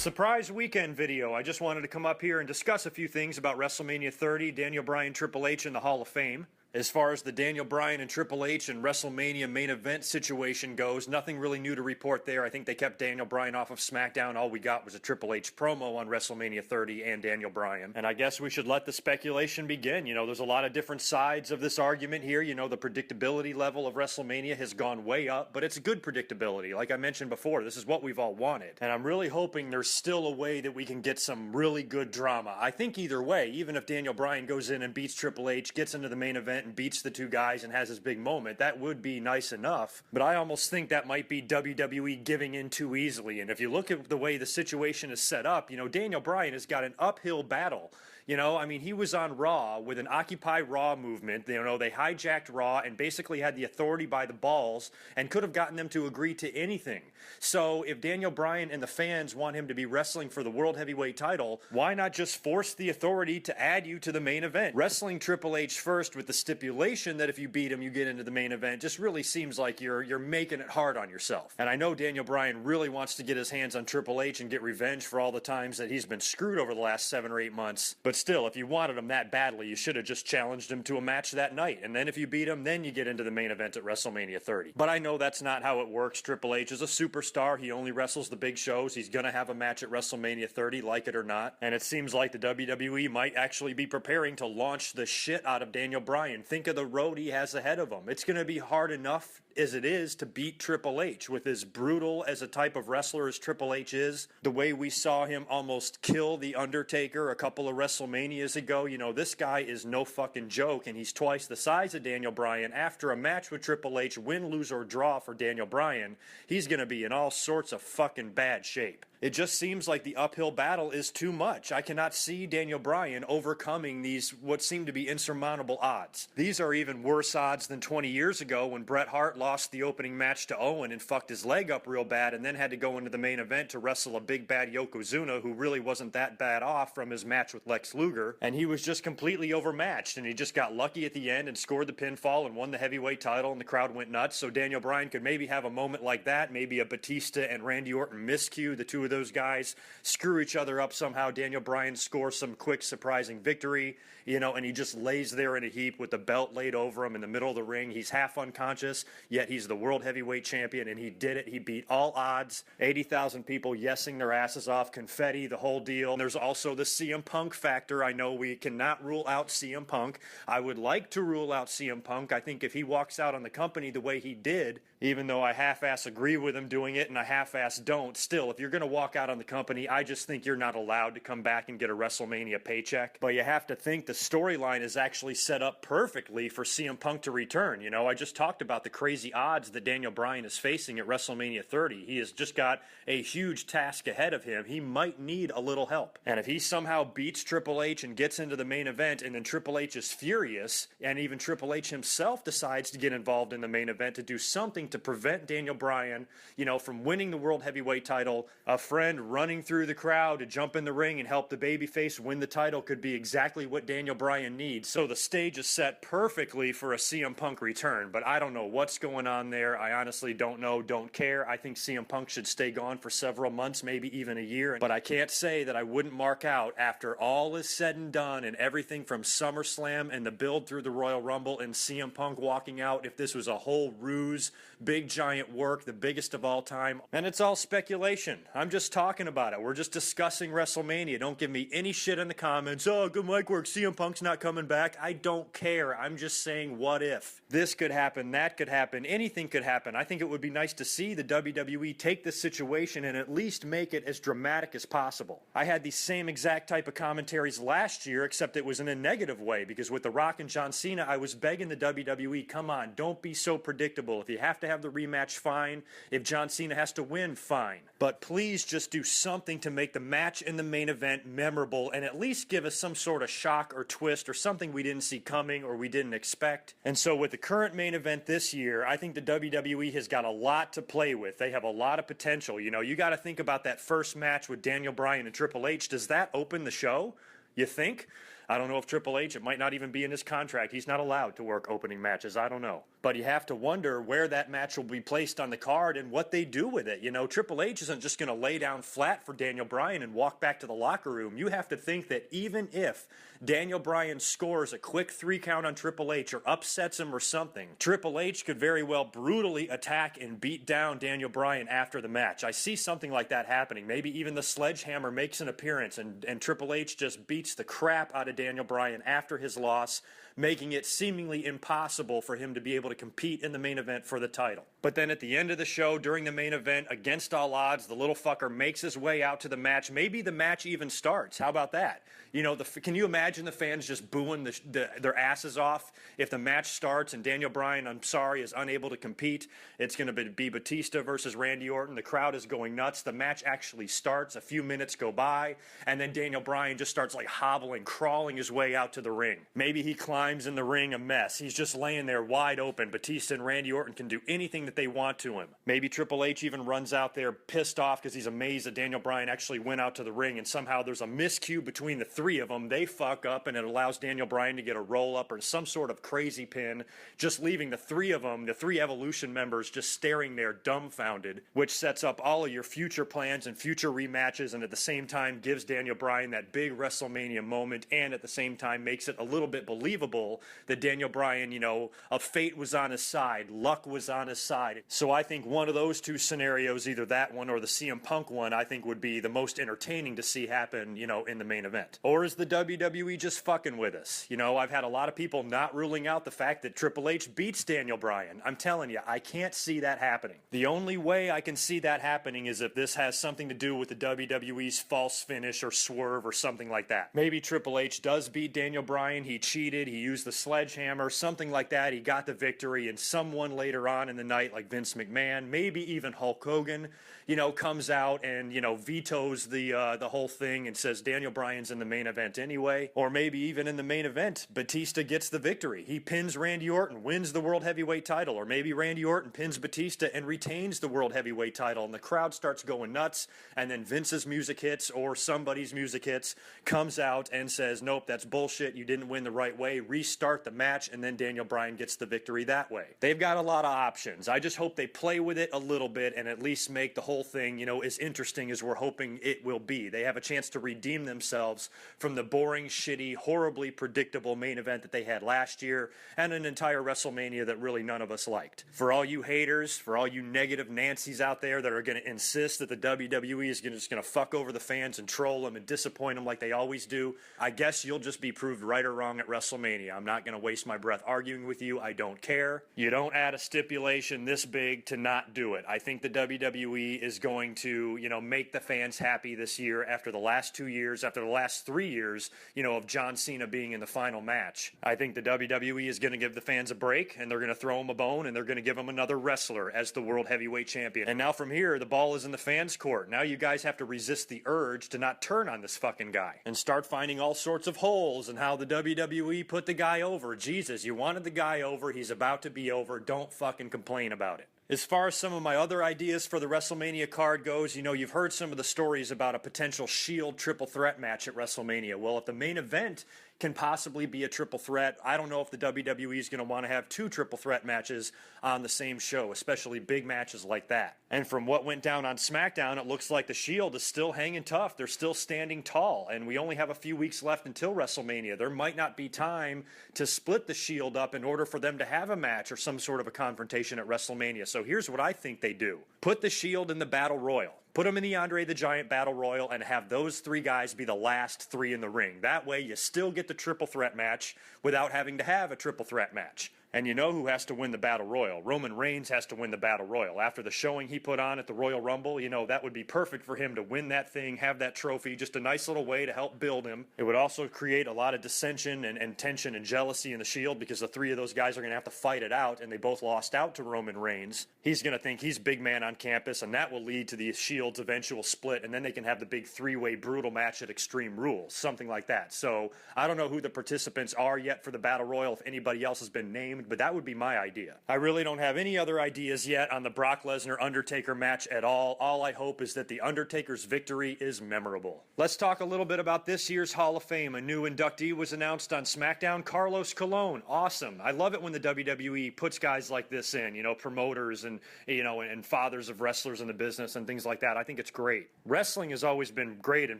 Surprise weekend video. I just wanted to come up here and discuss a few things about WrestleMania 30, Daniel Bryan, Triple H in the Hall of Fame. As far as the Daniel Bryan and Triple H and WrestleMania main event situation goes, nothing really new to report there. I think they kept Daniel Bryan off of SmackDown. All we got was a Triple H promo on WrestleMania 30 and Daniel Bryan. And I guess we should let the speculation begin. You know, there's a lot of different sides of this argument here. You know, the predictability level of WrestleMania has gone way up, but it's good predictability. Like I mentioned before, this is what we've all wanted. And I'm really hoping there's still a way that we can get some really good drama. I think either way, even if Daniel Bryan goes in and beats Triple H, gets into the main event, and beats the two guys and has his big moment, that would be nice enough. But I almost think that might be WWE giving in too easily. And if you look at the way the situation is set up, you know, Daniel Bryan has got an uphill battle. You know, I mean, he was on Raw with an Occupy Raw movement. You know, they hijacked Raw and basically had the authority by the balls and could have gotten them to agree to anything. So if Daniel Bryan and the fans want him to be wrestling for the World Heavyweight title, why not just force the authority to add you to the main event? Wrestling Triple H first with the stipulation that if you beat him, you get into the main event just really seems like you're making it hard on yourself. And I know Daniel Bryan really wants to get his hands on Triple H and get revenge for all the times that he's been screwed over the last 7 or 8 months. But still, if you wanted him that badly, you should have just challenged him to a match that night. And then if you beat him, then you get into the main event at WrestleMania 30. But I know that's not how it works. Triple H is a superstar. He only wrestles the big shows. He's going to have a match at WrestleMania 30, like it or not. And it seems like the WWE might actually be preparing to launch the shit out of Daniel Bryan. Think of the road he has ahead of him. It's going to be hard enough as it is to beat Triple H with as brutal as a type of wrestler as Triple H is. The way we saw him almost kill The Undertaker a couple of WrestleManias ago, you know, this guy is no fucking joke, and he's twice the size of Daniel Bryan. After a match with Triple H, win, lose, or draw for Daniel Bryan, he's going to be in all sorts of fucking bad shape. It just seems like the uphill battle is too much. I cannot see Daniel Bryan overcoming these what seem to be insurmountable odds. These are even worse odds than 20 years ago when Bret Hart lost the opening match to Owen and fucked his leg up real bad and then had to go into the main event to wrestle a big bad Yokozuna who really wasn't that bad off from his match with Lex Luger, and he was just completely overmatched, and he just got lucky at the end and scored the pinfall and won the heavyweight title, and the crowd went nuts. So Daniel Bryan could maybe have a moment like that, maybe a Batista and Randy Orton miscue, the two of those guys screw each other up somehow. Daniel Bryan scores some quick, surprising victory, you know, and he just lays there in a heap with the belt laid over him in the middle of the ring. He's half unconscious, yet he's the world heavyweight champion, and he did it. He beat all odds. 80,000 people yesing their asses off, confetti, the whole deal. And there's also the CM Punk factor. I know we cannot rule out CM Punk. I would like to rule out CM Punk. I think if he walks out on the company the way he did, even though I half-ass agree with him doing it and I half-ass don't, still, if you're going to walk out on the company, I just think you're not allowed to come back and get a WrestleMania paycheck. But you have to think the storyline is actually set up perfectly for CM Punk to return. You know, I just talked about the crazy odds that Daniel Bryan is facing at WrestleMania 30. He has just got a huge task ahead of him. He might need a little help. And if he somehow beats Triple H and gets into the main event, and then Triple H is furious, and even Triple H himself decides to get involved in the main event to do something to prevent Daniel Bryan, you know, from winning the World Heavyweight title, a friend running through the crowd to jump in the ring and help the babyface win the title could be exactly what Daniel Bryan needs. So the stage is set perfectly for a CM Punk return, but I don't know what's going on there. I honestly don't know, don't care. I think CM Punk should stay gone for several months, maybe even a year, but I can't say that I wouldn't mark out after all is said and done and everything from SummerSlam and the build through the Royal Rumble and CM Punk walking out, if this was a whole ruse, big giant work, the biggest of all time. And it's all speculation. I'm just talking about it. We're just discussing WrestleMania. Don't give me any shit in the comments. Oh, good mic work. CM Punk's not coming back. I don't care. I'm just saying, what if? This could happen. That could happen. Anything could happen. I think it would be nice to see the WWE take this situation and at least make it as dramatic as possible. I had the same exact type of commentaries last year, except it was in a negative way, because with The Rock and John Cena, I was begging the WWE, come on, don't be so predictable. If you have to have the rematch, fine. If John Cena has to win, fine. But please just do something to make the match in the main event memorable and at least give us some sort of shock or twist or something we didn't see coming or we didn't expect. And so with the current main event this year, I think the WWE has got a lot to play with. They have a lot of potential. You know, you got to think about that first match with Daniel Bryan and Triple H. Does that open the show? You think? I don't know if Triple H, it might not even be in his contract. He's not allowed to work opening matches. I don't know. But you have to wonder where that match will be placed on the card and what they do with it. You know, Triple H isn't just going to lay down flat for Daniel Bryan and walk back to the locker room. You have to think that even if Daniel Bryan scores a quick 3 count on Triple H or upsets him or something, Triple H could very well brutally attack and beat down Daniel Bryan after the match. I see something like that happening. Maybe even the sledgehammer makes an appearance and Triple H just beats the crap out of Daniel Bryan after his loss, making it seemingly impossible for him to be able to compete in the main event for the title. But then at the end of the show, during the main event, against all odds, the little fucker makes his way out to the match. Maybe the match even starts. How about that? You know, can you imagine the fans just booing their asses off if the match starts and Daniel Bryan, I'm sorry, is unable to compete? It's going to be Batista versus Randy Orton. The crowd is going nuts. The match actually starts. A few minutes go by, and then Daniel Bryan just starts like hobbling, crawling his way out to the ring. Maybe he climbs in the ring a mess. He's just laying there wide open. Batista and Randy Orton can do anything that they want to him. Maybe Triple H even runs out there pissed off because he's amazed that Daniel Bryan actually went out to the ring, and somehow there's a miscue between the 3 of them. They fuck up, and it allows Daniel Bryan to get a roll-up or some sort of crazy pin, just leaving the 3 of them, the 3 Evolution members, just staring there dumbfounded, which sets up all of your future plans and future rematches, and at the same time gives Daniel Bryan that big WrestleMania moment, and at the same time makes it a little bit believable that Daniel Bryan, you know, a fate was on his side, luck was on his side. So I think one of those 2 scenarios, either that one or the CM Punk one, I think would be the most entertaining to see happen, you know, in the main event. Or is the WWE just fucking with us? You know, I've had a lot of people not ruling out the fact that Triple H beats Daniel Bryan. I'm telling you, I can't see that happening. The only way I can see that happening is if this has something to do with the WWE's false finish or swerve or something like that. Maybe Triple H does beat Daniel Bryan, he cheated, he used the sledgehammer, something like that, he got the victory, and someone later on in the night, like Vince McMahon, maybe even Hulk Hogan, you know, comes out and, you know, vetoes the whole thing and says Daniel Bryan's in the main event anyway. Or maybe even in the main event, Batista gets the victory. He pins Randy Orton, wins the World Heavyweight title. Or maybe Randy Orton pins Batista and retains the World Heavyweight title, and the crowd starts going nuts, and then Vince's music hits or somebody's music hits, comes out and says, nope, that's bullshit, you didn't win the right way, restart the match, and then Daniel Bryan gets the victory that way. They've got a lot of options. I just hope they play with it a little bit and at least make the whole thing, you know, as interesting as we're hoping it will be. They have a chance to redeem themselves from the boring, shitty, horribly predictable main event that they had last year and an entire WrestleMania that really none of us liked. For all you haters, for all you negative Nancys out there that are going to insist that the WWE is just going to fuck over the fans and troll them and disappoint them like they always do, I guess you'll just be proved right or wrong at WrestleMania. I'm not going to waste my breath arguing with you. I don't care. You don't add a stipulation this big to not do it. I think the WWE is going to, you know, make the fans happy this year after the last 2 years, after the last 3 years, you know, of John Cena being in the final match. I think the WWE is going to give the fans a break, and they're going to throw them a bone, and they're going to give them another wrestler as the World Heavyweight Champion. And now from here, the ball is in the fans' court. Now you guys have to resist the urge to not turn on this fucking guy and start finding all sorts of holes and how the WWE put the guy over. Jesus, you wanted the guy over. He's about to be over. Don't fucking complain about it. As far as some of my other ideas for the WrestleMania card goes, you know, you've heard some of the stories about a potential Shield triple threat match at WrestleMania. Well, if the main event can possibly be a triple threat, I don't know if the WWE is going to want to have 2 triple threat matches on the same show, especially big matches like that. And from what went down on SmackDown, it looks like the Shield is still hanging tough. They're still standing tall, and we only have a few weeks left until WrestleMania. There might not be time to split the Shield up in order for them to have a match or some sort of a confrontation at WrestleMania. So here's what I think they do. Put the Shield in the Battle Royal. Put them in the Andre the Giant Battle Royal and have those 3 guys be the last 3 in the ring. That way you still get the triple threat match without having to have a triple threat match. And you know who has to win the Battle Royal? Roman Reigns has to win the Battle Royal. After the showing he put on at the Royal Rumble, you know, that would be perfect for him to win that thing, have that trophy, just a nice little way to help build him. It would also create a lot of dissension and tension and jealousy in the Shield because the 3 of those guys are going to have to fight it out, and they both lost out to Roman Reigns. He's going to think he's big man on campus, and that will lead to the Shield's eventual split, and then they can have the big 3-way brutal match at Extreme Rules, something like that. So I don't know who the participants are yet for the Battle Royal, if anybody else has been named Fame, but that would be my idea. I really don't have any other ideas yet on the Brock Lesnar-Undertaker match at all. All I hope is that the Undertaker's victory is memorable. Let's talk a little bit about this year's Hall of Fame. A new inductee was announced on SmackDown, Carlos Colon. Awesome. I love it when the WWE puts guys like this in, promoters and, and fathers of wrestlers in the business and things like that. I think it's great. Wrestling has always been great in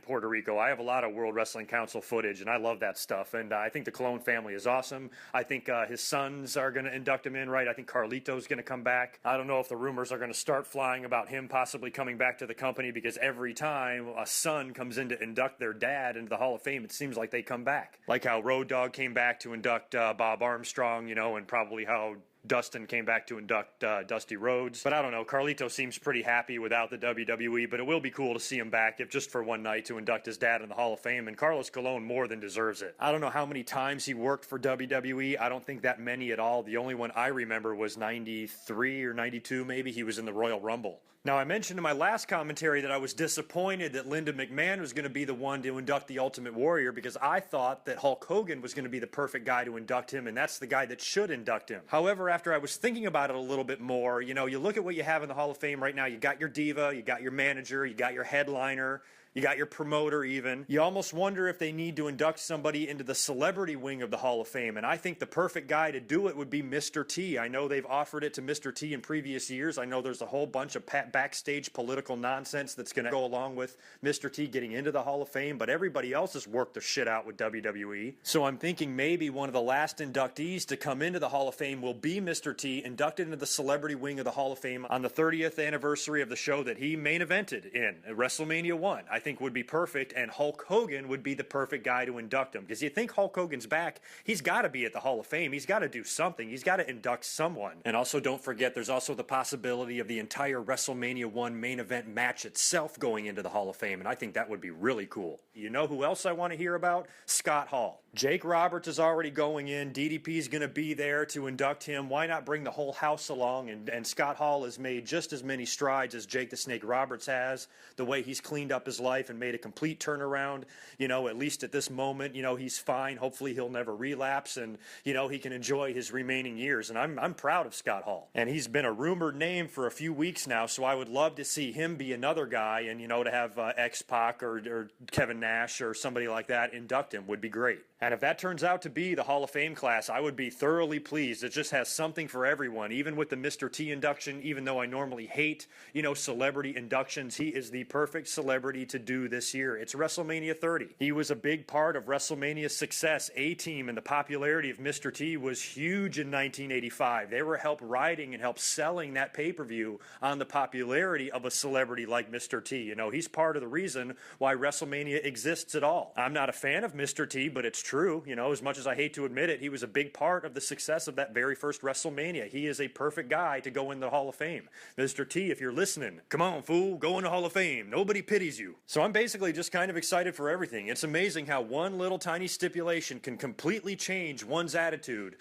Puerto Rico. I have a lot of World Wrestling Council footage, and I love that stuff. And I think the Colon family is awesome. I think his sons are going to induct him in, right? I think Carlito's going to come back. I don't know if the rumors are going to start flying about him possibly coming back to the company, because every time a son comes in to induct their dad into the Hall of Fame, it seems like they come back. Like how Road Dogg came back to induct Bob Armstrong, and probably how Dustin came back to induct Dusty Rhodes. But I don't know, Carlito seems pretty happy without the WWE, but it will be cool to see him back, if just for one night, to induct his dad in the Hall of Fame, and Carlos Colon more than deserves it. I don't know how many times he worked for WWE. I don't think that many at all. The only one I remember was 93 or 92 maybe. He was in the Royal Rumble. Now, I mentioned in my last commentary that I was disappointed that Linda McMahon was going to be the one to induct the Ultimate Warrior, because I thought that Hulk Hogan was going to be the perfect guy to induct him, and that's the guy that should induct him. However, after I was thinking about it a little bit more, you look at what you have in the Hall of Fame right now. You got your diva, you got your manager, you got your headliner, you got your promoter even. You almost wonder if they need to induct somebody into the celebrity wing of the Hall of Fame, and I think the perfect guy to do it would be Mr. T. I know they've offered it to Mr. T in previous years. I know there's a whole bunch of backstage political nonsense that's going to go along with Mr. T getting into the Hall of Fame, but everybody else has worked their shit out with WWE. So I'm thinking maybe one of the last inductees to come into the Hall of Fame will be Mr. T, inducted into the celebrity wing of the Hall of Fame on the 30th anniversary of the show that he main evented in, WrestleMania 1. I think would be perfect, and Hulk Hogan would be the perfect guy to induct him, because you think Hulk Hogan's back, he's got to be at the Hall of Fame. He's got to do something. He's got to induct someone. And also, don't forget, there's also the possibility of the entire WrestleMania 1 main event match itself going into the Hall of Fame, and I think that would be really cool. You know who else I want to hear about? Scott Hall. Jake Roberts is already going in. DDP is going to be there to induct him. Why not bring the whole house along? And Scott Hall has made just as many strides as Jake the Snake Roberts has, the way he's cleaned up his life and made a complete turnaround. At least at this moment, he's fine. Hopefully he'll never relapse, and, he can enjoy his remaining years. And I'm proud of Scott Hall. And he's been a rumored name for a few weeks now, so I would love to see him be another guy, and, to have X-Pac or Kevin Nash or somebody like that induct him would be great. And if that turns out to be the Hall of Fame class, I would be thoroughly pleased. It just has something for everyone, even with the Mr. T induction. Even though I normally hate, celebrity inductions, he is the perfect celebrity to do this year. It's WrestleMania 30. He was a big part of WrestleMania's success. A-Team and the popularity of Mr. T was huge in 1985. They were help riding and help selling that pay-per-view on the popularity of a celebrity like Mr. T. He's part of the reason why WrestleMania exists at all. I'm not a fan of Mr. T, but it's true. As much as I hate to admit it, he was a big part of the success of that very first WrestleMania. He is a perfect guy to go in the Hall of Fame. Mr. T, if you're listening, come on, fool, go in the Hall of Fame. Nobody pities you. So I'm basically just kind of excited for everything. It's amazing how one little tiny stipulation can completely change one's attitude,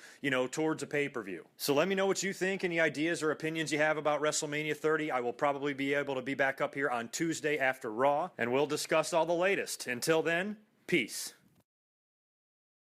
towards a pay-per-view. So let me know what you think, any ideas or opinions you have about WrestleMania 30. I will probably be able to be back up here on Tuesday after Raw, and we'll discuss all the latest. Until then, peace.